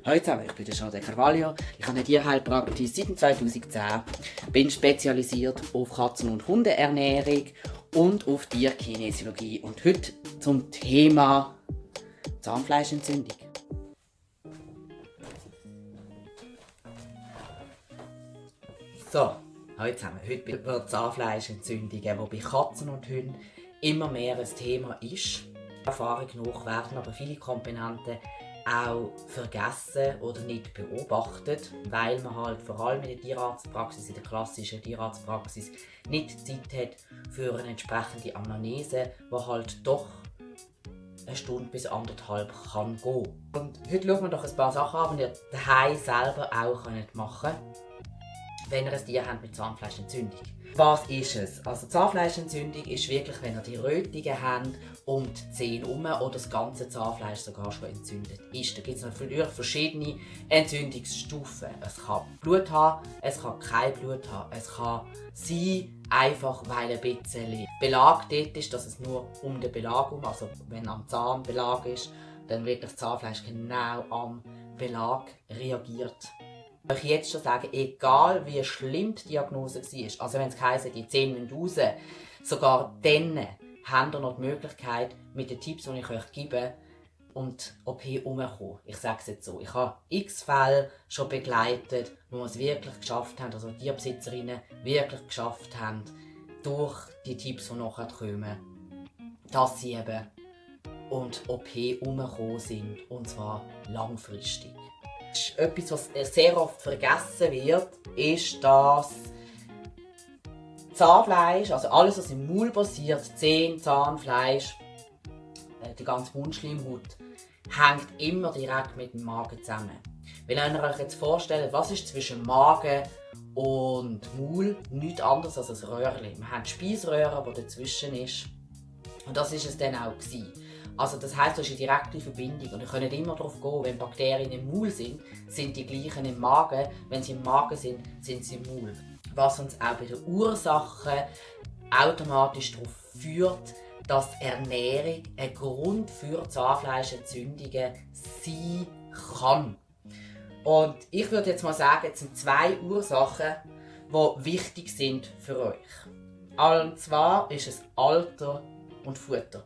Hallo zusammen, ich bin der Jean de Carvalho. Ich habe eine Tierheilpraxis seit 2010, bin spezialisiert auf Katzen- und Hundeernährung und auf Tierkinesiologie. Und heute zum Thema Zahnfleischentzündung. So, hallo zusammen. Heute wird Zahnfleischentzündungen, die bei Katzen und Hunden immer mehr ein Thema ist. Erfahrung nach werden aber viele Komponenten auch vergessen oder nicht beobachtet, weil man halt vor allem in der Tierarztpraxis, in der klassischen Tierarztpraxis, nicht Zeit hat für eine entsprechende Anamnese, die halt doch eine Stunde bis 1,5 kann gehen. Und heute schauen wir doch ein paar Sachen an, die ihr daheim selber auch machen könnt, wenn ihr ein Tier habt mit Zahnfleischentzündung. Was ist es? Also Zahnfleischentzündung ist wirklich, wenn ihr die Rötungen habt um die Zähne herum oder das ganze Zahnfleisch sogar schon entzündet ist. Da gibt es natürlich verschiedene Entzündungsstufen. Es kann Blut haben, es kann kein Blut haben. Es kann sein, einfach weil ein bisschen Belag dort ist, dass es nur um den Belag herum, also wenn am Zahn Belag ist, dann wird das Zahnfleisch genau am Belag reagiert. Ich kann jetzt schon sagen, egal wie schlimm die Diagnose war, also wenn es heisst, die Zähne müssen raus, sogar dann habt ihr noch die Möglichkeit, mit den Tipps, die ich euch gebe, und OP herumzukommen. Ich sage es jetzt so. Ich habe x Fälle schon begleitet, wo wir es wirklich geschafft haben, also Tierbesitzerinnen wirklich geschafft haben, durch die Tipps, die nachher kommen, dass sie eben und OP herumgekommen sind, und zwar langfristig. Etwas, was sehr oft vergessen wird, ist, dass Zahnfleisch, also alles, was im Maul passiert, Zähne, Zahnfleisch, die ganze Mundschleimhaut, hängt immer direkt mit dem Magen zusammen. Wenn ihr euch jetzt vorstellt, was ist zwischen Magen und Maul, nichts anderes als ein Röhrchen. Wir haben die Speiseröhre, die dazwischen ist. Und das war es dann auch. Also das heisst, das ist eine direkte Verbindung. Und ihr könnt immer darauf gehen, wenn Bakterien im Maul sind die gleichen im Magen. Wenn sie im Magen sind sie im Maul. Was uns auch bei den Ursachen automatisch darauf führt, dass Ernährung ein Grund für Zahnfleischentzündungen sein kann. Und ich würde jetzt mal sagen, es sind 2 Ursachen, die wichtig sind für euch. Und zwar ist es Alter und Futter.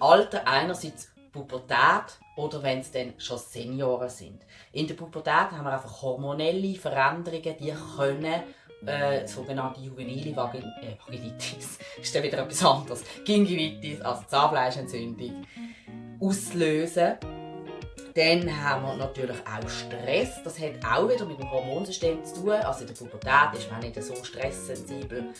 Alter einerseits Pubertät oder wenn es dann schon Senioren sind. In der Pubertät haben wir einfach hormonelle Veränderungen, die können sogenannte juvenile Vaginitis, ist dann wieder etwas anderes, Gingivitis, also Zahnfleischentzündung, auslösen. Dann haben wir natürlich auch Stress. Das hat auch wieder mit dem Hormonsystem zu tun. Also in der Pubertät ist man nicht so stresssensibel,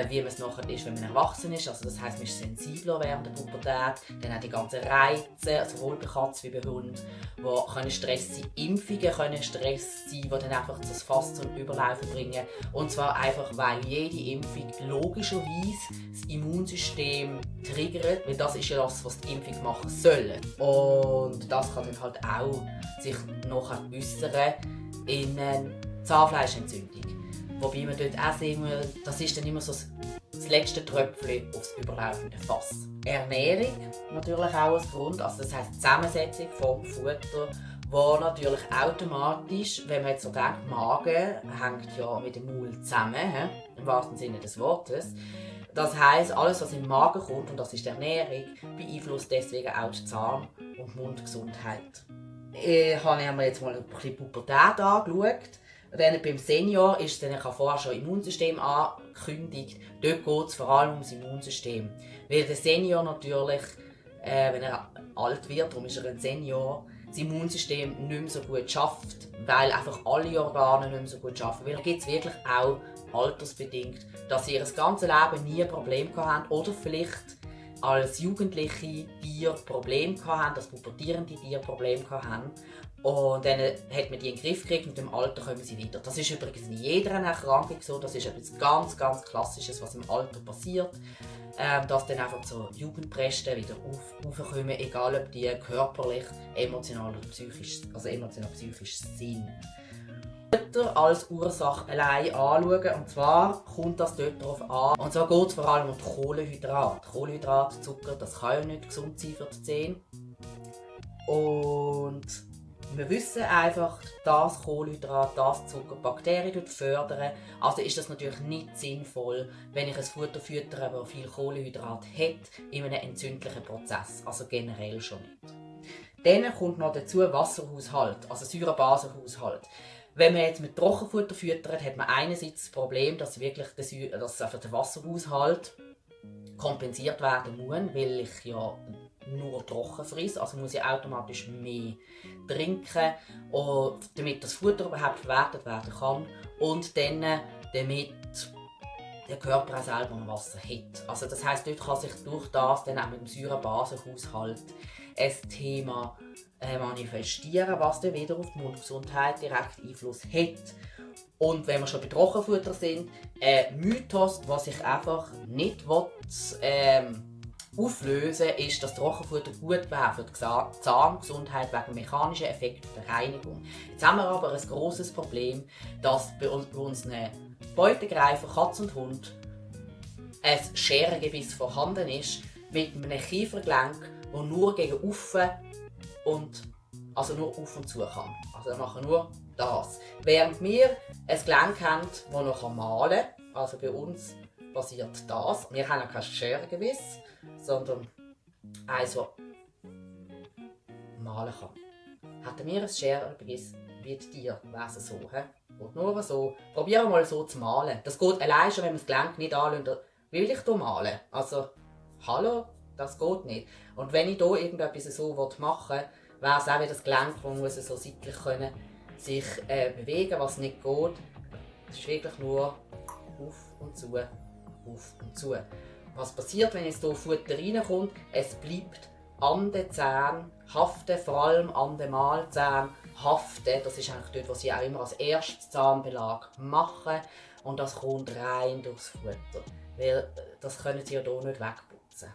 wie man es nachher ist, wenn man erwachsen ist. Also das heisst, man ist sensibler während der Pubertät. Dann auch die ganzen Reize, sowohl bei Katzen wie bei Hunden, die Stress sein. Impfungen können Stress sein, die dann einfach das Fass zum Überlaufen bringen. Und zwar einfach, weil jede Impfung logischerweise das Immunsystem triggert, weil das ist ja das, was die Impfung machen soll. Und das kann dann halt auch sich nachher äußern in einer Zahnfleischentzündung. Wobei man dort auch sehen muss, das ist dann immer so das letzte Tröpfchen aufs überlaufende Fass. Ernährung natürlich auch als Grund, also das heisst die Zusammensetzung vom Futter, wo natürlich automatisch, wenn man jetzt so denkt, Magen hängt ja mit dem Maul zusammen, im wahrsten Sinne des Wortes. Das heisst, alles, was im Magen kommt, und das ist die Ernährung, beeinflusst deswegen auch die Zahn- und Mundgesundheit. Ich habe mir jetzt mal ein bisschen Pubertät angeschaut. Dann beim Senior ist es, ich habe vorher schon Immunsystem angekündigt, dort geht es vor allem ums Immunsystem. Weil der Senior natürlich, wenn er alt wird, darum ist er ein Senior, das Immunsystem nicht mehr so gut schafft, weil einfach alle Organe nicht mehr so gut arbeiten. Weil da gibt es wirklich auch altersbedingt, dass sie ihr ganzes Leben nie ein Problem hatten oder vielleicht als jugendliche Tiere Probleme hatten, als pubertierende Tiere Probleme hatten. Und dann hat man die in den Griff gekriegt und im Alter kommen sie wieder. Das ist übrigens in jeder Erkrankung so, das ist etwas ganz, ganz Klassisches, was im Alter passiert. Dass dann einfach so Jugendbresten wieder aufkommen, egal ob die körperlich, emotional oder psychisch, also emotional-psychisch sind. Als Ursache allein anschauen. Und zwar kommt das dort darauf an. Und zwar geht es vor allem um die Kohlenhydrate. Kohlenhydrate, Zucker, das kann ja nicht gesund sein für die Zähne. Und wir wissen einfach, dass Kohlenhydrat, das Zucker Bakterien fördern. Also ist das natürlich nicht sinnvoll, wenn ich ein Futter füttere, das viel Kohlenhydrat hat, in einem entzündlichen Prozess. Also generell schon nicht. Dann kommt noch dazu Wasserhaushalt, also Säurebasenhaushalt. Wenn man jetzt mit Trockenfutter füttert, hat man einerseits das Problem, dass wirklich der Wasserhaushalt kompensiert werden muss, weil ich ja nur trocken friss, also muss ich automatisch mehr trinken, damit das Futter überhaupt verwertet werden kann und dann damit der Körper auch selber noch Wasser hat. Also das heisst, dort kann sich durch das dann auch mit dem Säurebasenhaushalt ein Thema manifestieren, das dann wieder auf die Mundgesundheit direkt Einfluss hat. Und wenn wir schon bei Trockenfutter sind, ein Mythos, was ich einfach nicht auflösen will, ist, dass Trockenfutter gut wäre für die Zahngesundheit wegen mechanischen Effekten der Reinigung. Jetzt haben wir aber ein grosses Problem, dass bei unseren Beutegreifen, Katz und Hund, ein Scherengebiss vorhanden ist mit einem Kiefergelenk, das nur gegen außen also nur auf und zu kann. Also wir machen nur das. Während wir ein Gelenk haben, das noch malen kann, also bei uns passiert das. Wir haben kein Scherengebiss, sondern eins, das malen kann. Hätten wir ein Scherengebiss wie die Tiere, wäre es so. Geht nur so. Probieren wir mal so zu malen. Das geht allein schon, wenn man das Gelenk nicht anschaut. Will ich hier malen? Also, hallo? Das geht nicht. Und wenn ich hier irgendetwas so machen will, wäre es auch wie das Gelenk, das muss so seitlich können, sich bewegen, was nicht geht. Es ist wirklich nur auf und zu, auf und zu. Was passiert, wenn jetzt hier Futter reinkommt? Es bleibt an den Zähnen haften, vor allem an den Mahlzähnen haften. Das ist eigentlich dort, was sie auch immer als erstes Zahnbelag machen. Und das kommt rein durchs Futter. Weil das können sie ja hier nicht wegputzen.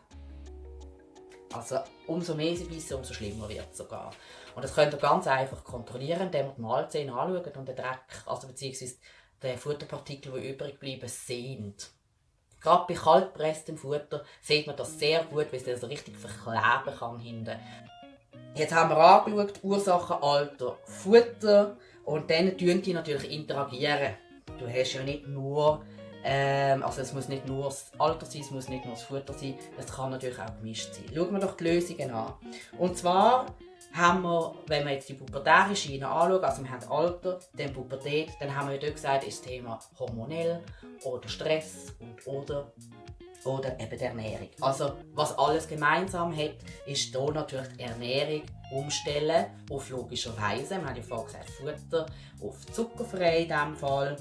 Also umso mehr sie beißen, umso schlimmer wird es sogar. Und das könnt ihr ganz einfach kontrollieren, indem ihr die Mahlzähne anschaut und den Dreck, also beziehungsweise die Futterpartikel, die übrig bleiben, sehnt. Gerade bei kaltpresstem Futter sieht man das sehr gut, weil es das richtig verkleben kann hinten. Jetzt haben wir angeschaut, Ursachen, Alter, Futter und dann interagieren die natürlich interagieren. Du hast ja nicht nur also es muss nicht nur das Alter sein, es muss nicht nur das Futter sein, es kann natürlich auch gemischt sein. Schauen wir doch die Lösungen an. Und zwar haben wir, wenn wir jetzt die pubertäre Schiene anschauen, also wir haben Alter, dann Pubertät, dann haben wir dort gesagt, ist das Thema hormonell oder Stress oder eben die Ernährung. Also was alles gemeinsam hat, ist hier natürlich die Ernährung umstellen auf logischerweise, wir haben ja vorhin gesagt Futter, auf zuckerfrei in diesem Fall.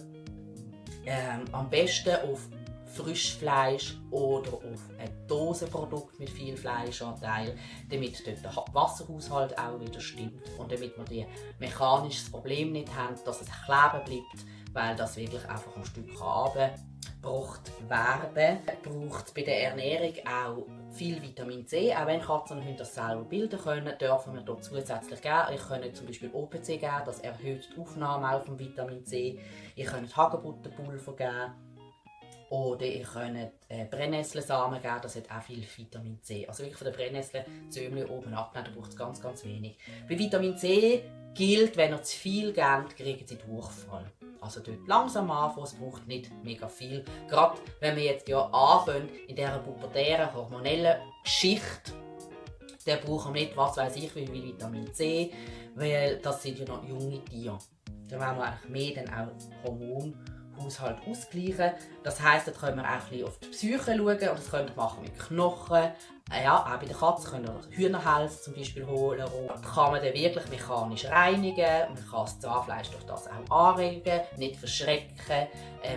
Am besten auf Frischfleisch oder auf ein Dosenprodukt mit viel Fleischanteil, damit dort der Wasserhaushalt auch wieder stimmt und damit wir das mechanisches Problem nicht haben, dass es kleben bleibt, weil das wirklich einfach ein Stück abgebracht werden. Braucht es bei der Ernährung auch viel Vitamin C, auch wenn Katzen und Hunde das selber bilden können, dürfen wir dort zusätzlich geben. Ich kann zum Beispiel OPC geben, das erhöht die Aufnahme auch vom Vitamin C. Ich kann Hagebutterpulver geben. Oder ihr könnt Brennnesselsamen geben, das hat auch viel Vitamin C. Also wirklich von der Brennnessel Zömchen oben abnehmen, da braucht es ganz, ganz wenig. Bei Vitamin C gilt, wenn ihr zu viel gebt, kriegt ihr Durchfall. Also dort langsam anfangen, es braucht nicht mega viel. Gerade wenn wir jetzt ja anfangen in dieser pubertären, hormonellen Geschichte, dann brauchen wir nicht, was weiß ich, wie viel Vitamin C, weil das sind ja noch junge Tiere. Dann wollen wir eigentlich mehr dann auch Hormonhaushalt ausgleichen. Das heisst, da können wir auch ein bisschen auf die Psyche schauen und das können wir machen mit Knochen. Ja, auch bei der Katze können wir Hühnerhälse zum Beispiel holen. Da kann man dann wirklich mechanisch reinigen. Man kann das Zahnfleisch durch das auch anregen, nicht verschrecken.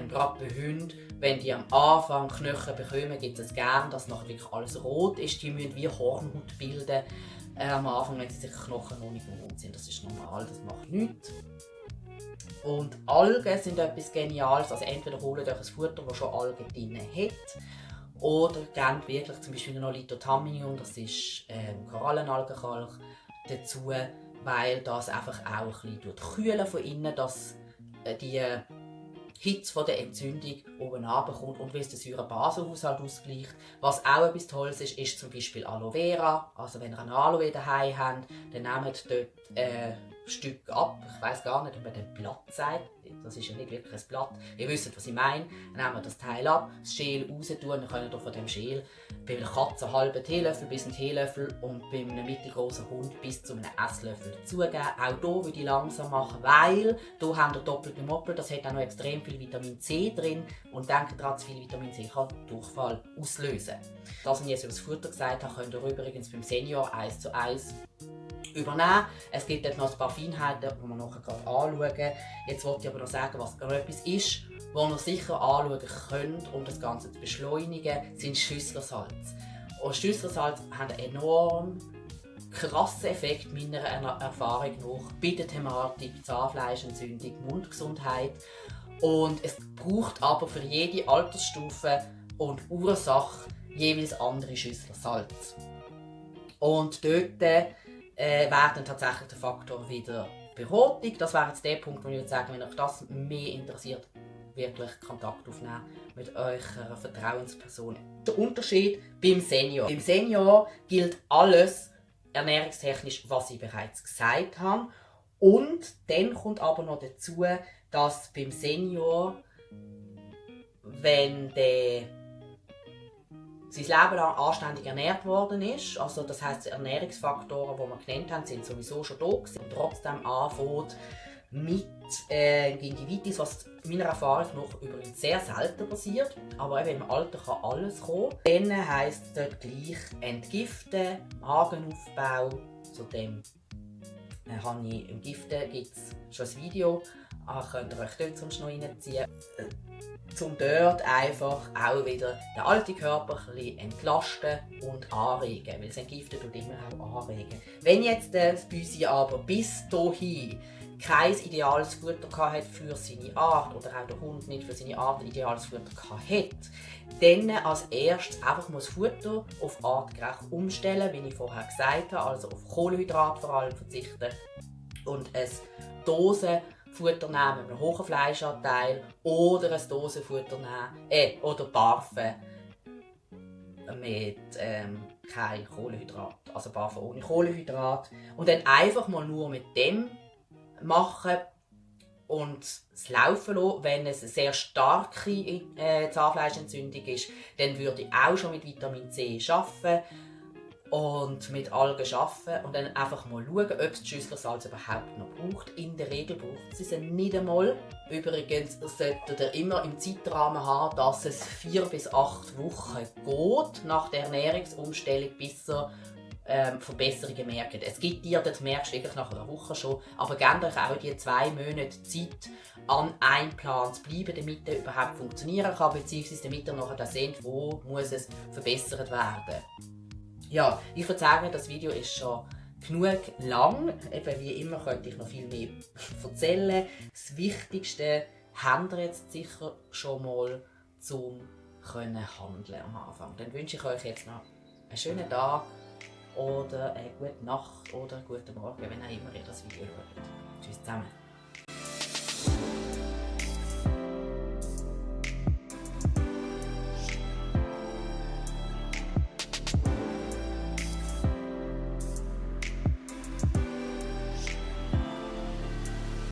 Gerade bei Hunden, wenn die am Anfang Knochen bekommen, gibt es gerne, dass nachher wirklich alles rot ist. Die müssen wie Hornhaut bilden. Am Anfang, wenn sie sich Knochen noch nicht gewohnt sind. Das ist normal, das macht nichts. Und Algen sind etwas Geniales. Also entweder holt euch ein Futter, das schon Algen drin hat. Oder gebt wirklich zum Beispiel noch Lithothamnium, das ist Korallenalgenkalk, dazu, weil das einfach auch ein bisschen kühlen von innen, dass die Hitze von der Entzündung oben runterkommt und wie es den Säurebasenhaushalt ausgleicht. Was auch etwas Tolles ist, ist zum Beispiel Aloe Vera. Also wenn ihr eine Aloe daheim habt, dann nehmt dort Stück ab. Ich weiss gar nicht, ob man das Blatt sagt. Das ist ja nicht wirklich ein Blatt. Ihr wisst, was ich meine. Dann nehmen wir das Teil ab, das Schäl raus tun. Dann könnt ihr von dem Schäl bei einer Katze einen halben Teelöffel bis einen Teelöffel und bei einem mittelgroßen Hund bis zu einem Esslöffel dazugeben. Auch hier würde ich langsam machen, weil hier haben wir doppelte Moppel. Das hat auch noch extrem viel Vitamin C drin. Und denkt daran, zu viel Vitamin C kann Durchfall auslösen. Das, was ich jetzt über das Futter gesagt habe, könnt ihr übrigens beim Senior 1:1 übernehmen. Es gibt dort noch ein paar Feinheiten, die wir nachher gerade anschauen. Jetzt wollte ich aber noch sagen, was noch etwas ist, was ihr sicher anschauen könnt, um das Ganze zu beschleunigen, sind Schüsslersalz. Und Schüsslersalz haben einen enorm krassen Effekt meiner Erfahrung nach bei der Thematik Zahnfleischentzündung, Mundgesundheit. Und es braucht aber für jede Altersstufe und Ursache jeweils andere Schüsslersalz. Und dort werden tatsächlich der Faktor wieder Beratung. Das wäre jetzt der Punkt, wo ich würde sagen, wenn euch das mehr interessiert, wirklich Kontakt aufnehmen mit eurer Vertrauensperson. Der Unterschied beim Senior. Beim Senior gilt alles ernährungstechnisch, was ich bereits gesagt habe. Und dann kommt aber noch dazu, dass beim Senior, wenn der sein Leben lang anständig ernährt worden ist, also das heisst, die Ernährungsfaktoren, die wir genannt haben, sind sowieso schon da gewesen, und trotzdem anfängt mit Gingivitis, was meiner Erfahrung nach übrigens sehr selten passiert, aber eben im Alter kann alles kommen. Dann heisst es dort gleich entgiften, Magenaufbau, zu dem habe ich im Giften gibt es schon ein Video, könnt ihr euch dort sonst noch reinziehen. Um dort einfach auch wieder den alten Körper ein bisschen entlasten und anregen, weil das Entgiften tut immer auch anregen. Wenn jetzt das Büsi aber bis dahin kein ideales Futter hatte für seine Art oder auch der Hund nicht für seine Art ein ideales Futter hatte, dann als erstes einfach mal das Futter auf artgerecht umstellen, wie ich vorher gesagt habe, also auf Kohlenhydrate vor allem verzichten und ein Dosenfutter nehmen mit einem hohen Fleischanteil oder ein Dosenfutter nehmen oder Barfen mit kein Kohlenhydrat, also Barfen ohne Kohlenhydrat und dann einfach mal nur mit dem machen und es laufen lassen. Wenn es eine sehr starke Zahnfleischentzündung ist, dann würde ich auch schon mit Vitamin C arbeiten und mit Algen arbeiten und dann einfach mal schauen, ob es die Schüsslersalz überhaupt noch braucht. In der Regel braucht es nicht einmal. Übrigens solltet ihr immer im Zeitrahmen haben, dass es 4 bis 8 Wochen geht nach der Ernährungsumstellung, bis ihr Verbesserungen merkt. Es gibt Tiere, das merkst du wirklich nach einer Woche schon, aber gebt euch auch die 2 Monate Zeit, an einem Plan zu bleiben, damit er überhaupt funktionieren kann, beziehungsweise damit ihr nachher seht, wo muss es verbessert werden. Ja, ich würde sagen, das Video ist schon genug lang. Eben wie immer könnte ich noch viel mehr erzählen. Das Wichtigste habt ihr jetzt sicher schon mal zum handeln am Anfang. Dann wünsche ich euch jetzt noch einen schönen Tag oder eine gute Nacht oder einen guten Morgen, wenn auch immer ihr das Video schaut. Tschüss zusammen.